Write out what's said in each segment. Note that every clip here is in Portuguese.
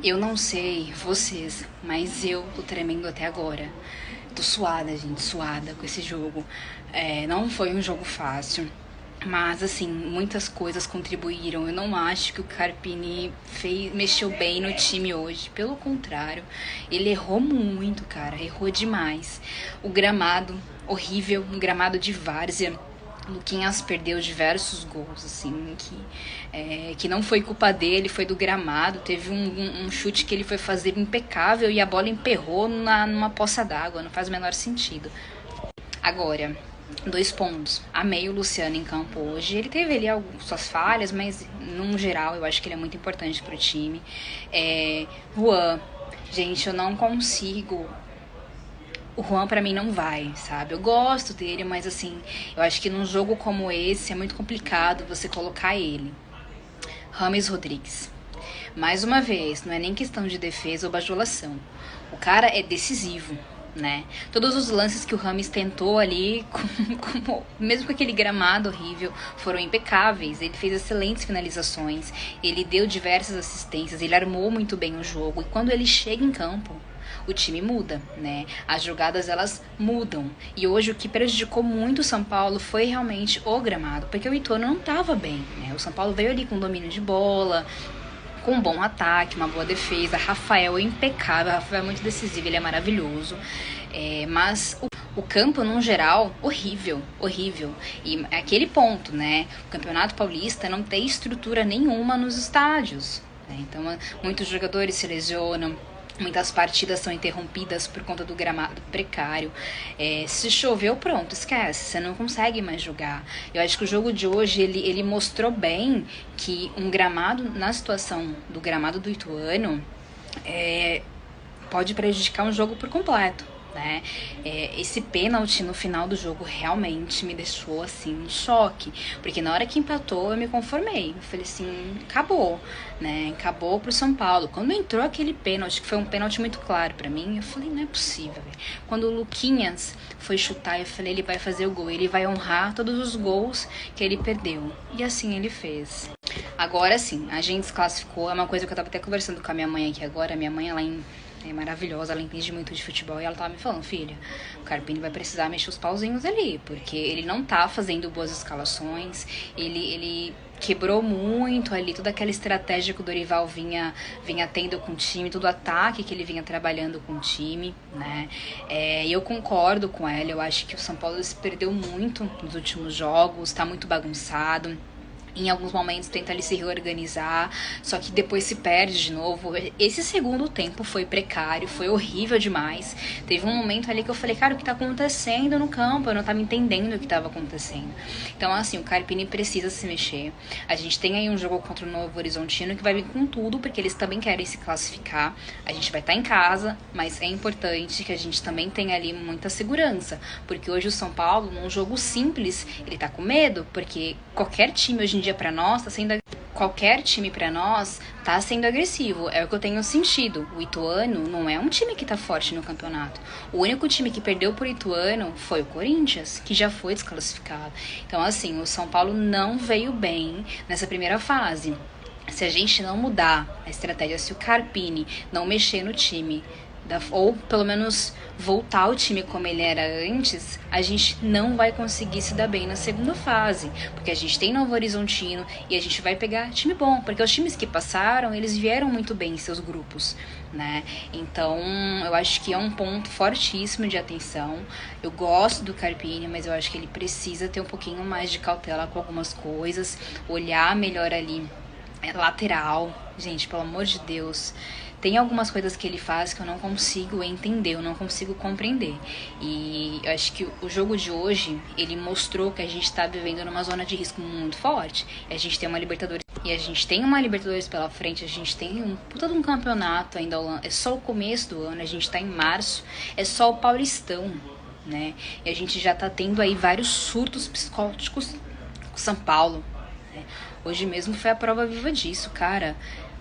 Eu não sei vocês, mas eu tô tremendo até agora. Tô suada, gente, suada com esse jogo. Não foi um jogo fácil, mas assim, muitas coisas contribuíram. Eu não acho que o Carpini mexeu bem no time hoje. Pelo contrário, ele errou muito, cara, errou demais. O gramado, horrível, um gramado de várzea. Luquinhas perdeu diversos gols, assim, que não foi culpa dele, foi do gramado. Teve um chute que ele foi fazer impecável e a bola emperrou numa poça d'água, não faz o menor sentido. Agora, 2 pontos. Amei o Luciano em campo hoje. Ele teve ali suas falhas, mas no geral eu acho que ele é muito importante pro time. Juan, gente, eu não consigo. O Juan pra mim não vai, sabe? Eu gosto dele, mas assim, eu acho que num jogo como esse é muito complicado você colocar ele. Rames Rodrigues. Mais uma vez, não é nem questão de defesa ou bajulação. O cara é decisivo, né? Todos os lances que o Rames tentou ali, mesmo com aquele gramado horrível, foram impecáveis. Ele fez excelentes finalizações, ele deu diversas assistências, ele armou muito bem o jogo. E quando ele chega em campo, o time muda, né? As jogadas, elas mudam. E hoje o que prejudicou muito o São Paulo foi realmente o gramado, porque o Ituano não estava bem, né? O São Paulo veio ali com domínio de bola, com um bom ataque, uma boa defesa. Rafael é impecável, Rafael é muito decisivo, ele é maravilhoso. Mas o campo, no geral, horrível, horrível. E é aquele ponto, né? O Campeonato Paulista não tem estrutura nenhuma nos estádios, né? Então, muitos jogadores se lesionam. Muitas partidas são interrompidas por conta do gramado precário. Se choveu, pronto, esquece. Você não consegue mais jogar. Eu acho que o jogo de hoje, ele mostrou bem que um gramado, na situação do gramado do Ituano, pode prejudicar um jogo por completo, né? Esse pênalti no final do jogo realmente me deixou assim em choque, porque na hora que empatou eu me conformei, eu falei assim, acabou, né? Acabou pro São Paulo. Quando entrou aquele pênalti, que foi um pênalti muito claro pra mim, eu falei, não é possível, véio. Quando o Luquinhas foi chutar, eu falei, ele vai fazer o gol, ele vai honrar todos os gols que ele perdeu, e assim ele fez. Agora sim, a gente se classificou. É uma coisa que eu tava até conversando com a minha mãe aqui agora. Minha mãe, ela é maravilhosa, ela entende muito de futebol. E ela tava me falando, filha, o Carpini vai precisar mexer os pauzinhos ali, porque ele não tá fazendo boas escalações. Ele quebrou muito ali toda aquela estratégia que o Dorival vinha tendo com o time, todo o ataque que ele vinha trabalhando com o time, né? E eu concordo com ela. Eu acho que o São Paulo se perdeu muito nos últimos jogos, tá muito bagunçado. Em alguns momentos tenta ali se reorganizar, só que depois se perde de novo. Esse segundo tempo foi precário, foi horrível demais. Teve um momento ali que eu falei, cara, o que tá acontecendo no campo? Eu não tava entendendo o que tava acontecendo. Então, assim, o Carpini precisa se mexer. A gente tem aí um jogo contra o Novo Horizontino que vai vir com tudo, porque eles também querem se classificar. A gente vai estar em casa, mas é importante que a gente também tenha ali muita segurança, porque hoje o São Paulo, num jogo simples, ele tá com medo, porque qualquer time hoje em dia pra nós tá sendo qualquer time pra nós tá sendo agressivo, é o que eu tenho sentido. O Ituano não é um time que tá forte no campeonato. O único time que perdeu por Ituano foi o Corinthians, que já foi desclassificado. Então, assim, o São Paulo não veio bem nessa primeira fase. Se a gente não mudar a estratégia, se o Carpini não mexer no time, ou pelo menos voltar ao time como ele era antes, a gente não vai conseguir se dar bem na segunda fase, porque a gente tem Novo Horizontino e a gente vai pegar time bom, porque os times que passaram, eles vieram muito bem em seus grupos, né? Então, eu acho que é um ponto fortíssimo de atenção. Eu gosto do Carpini, mas eu acho que ele precisa ter um pouquinho mais de cautela com algumas coisas, olhar melhor ali lateral. Gente, pelo amor de Deus, tem algumas coisas que ele faz que eu não consigo entender, eu não consigo compreender. E eu acho que o jogo de hoje, ele mostrou que a gente tá vivendo numa zona de risco muito forte. A gente tem uma Libertadores pela frente, a gente tem um puta de um campeonato ainda, é só o começo do ano, a gente tá em março, é só o Paulistão, né? E a gente já tá tendo aí vários surtos psicóticos com São Paulo, né? Hoje mesmo foi a prova viva disso, cara.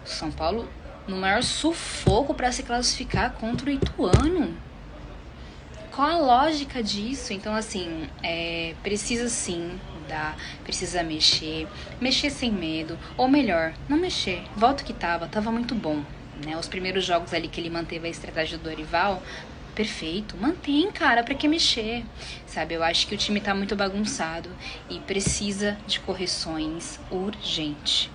O São Paulo no maior sufoco para se classificar contra o Ituano. Qual a lógica disso? Então, assim, precisa sim mudar, precisa mexer sem medo, ou melhor, não mexer, volta o que tava muito bom, né? Os primeiros jogos ali que ele manteve a estratégia do Dorival, perfeito, mantém, cara, pra que mexer, sabe? Eu acho que o time tá muito bagunçado e precisa de correções urgente.